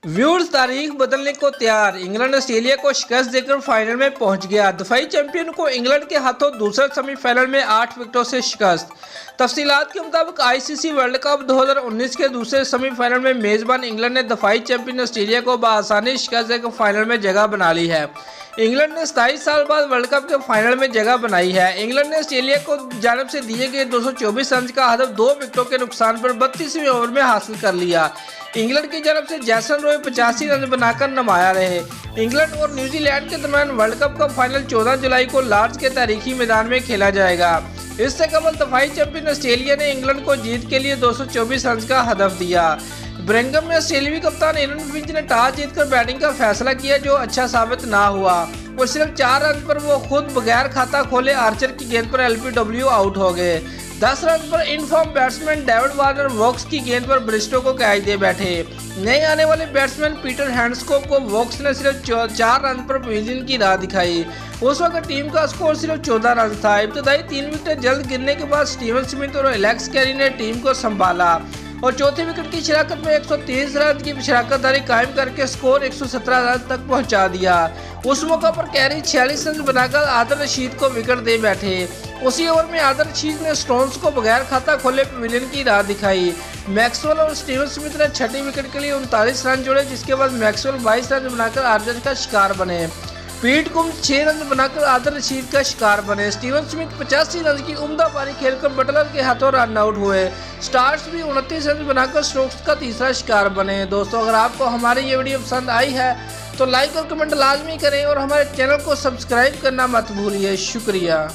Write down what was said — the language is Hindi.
व्यूअर्स तारीख बदलने को तैयार। इंग्लैंड ऑस्ट्रेलिया को शिकस्त देकर फाइनल में पहुंच गया। दफाई चैंपियन को इंग्लैंड के हाथों दूसरे सेमीफाइनल में 8 विकेटों से शिकस्त। तफसीलात के मुताबिक आईसीसी वर्ल्ड कप 2019 के दूसरे सेमीफाइनल में मेजबान इंग्लैंड ने दफाई चैंपियन ऑस्ट्रेलिया को बआसानी शिकस्त देकर फाइनल में जगह बना ली है। इंग्लैंड ने 27 साल बाद वर्ल्ड कप के फाइनल में जगह बनाई है। इंग्लैंड ने ऑस्ट्रेलिया को जानिब से दिए गए 224 रन का हदफ 2 विकेटों के नुकसान पर 32वें ओवर में हासिल कर लिया। इंग्लैंड की जानब से जैसन रॉय 85 रन बनाकर नुमाया रहे। इंग्लैंड और न्यूजीलैंड के दरमियान वर्ल्ड कप का फाइनल 14 जुलाई को लॉर्ड्स के तारीखी मैदान में खेला जाएगा। इससे कबल दफाई चैंपियन ऑस्ट्रेलिया ने इंग्लैंड को जीत के लिए 224 रन का हदफ दिया। ब्रिंघम में ऑस्ट्रेलियावी कप्तान एरन फिंच ने टॉस जीतकर बैटिंग का फैसला किया, जो अच्छा साबित ना हुआ और सिर्फ 4 रन पर वो खुद बगैर खाता खोले आर्चर की गेंद पर एलबीडब्ल्यू आउट हो गए। 10 रन पर inform batsman David Warner Woakes की गेंद पर ब्रिस्टो को कैच दे बैठे। नए आने वाले बैट्समैन पीटर हैंड्सकोप को वोक्स ने सिर्फ 4 रन पर पवेलियन की राह दिखाई। उस वक्त टीम का स्कोर सिर्फ 14 रन था। इब्तदाई 3 विकेट जल्द गिरने के बाद स्टीवन स्मिथ और एलेक्स कैरी ने टीम को संभाला और चौथे विकेट की शराकत में 123 रन की शराकतदारी कायम करके स्कोर 117 रन तक पहुंचा दिया। उस मौका पर कैरी 46 रन बनाकर आदिल रशीद को विकेट दे बैठे। उसी ओवर में आदिल रशीद ने स्टोन्स को बगैर खाता खोले पवेलियन की राह दिखाई। मैक्सवेल और स्टीवन स्मिथ ने छठी विकेट के लिए 39 रन जोड़े, जिसके बाद मैक्सवेल 22 रन बनाकर आर्चर का शिकार बने। पीट कुम 6 रन बनाकर आदिल रशीद का शिकार बने। स्टीवन स्मिथ 85 रन की उम्दा पारी खेलकर बटलर के हाथों रन आउट हुए। स्टार्स भी 29 रन बनाकर स्टोक्स का तीसरा शिकार बने। दोस्तों, अगर आपको हमारी ये वीडियो पसंद आई है तो लाइक और कमेंट लाजमी करें और हमारे चैनल को सब्सक्राइब करना मत भूलिए। शुक्रिया।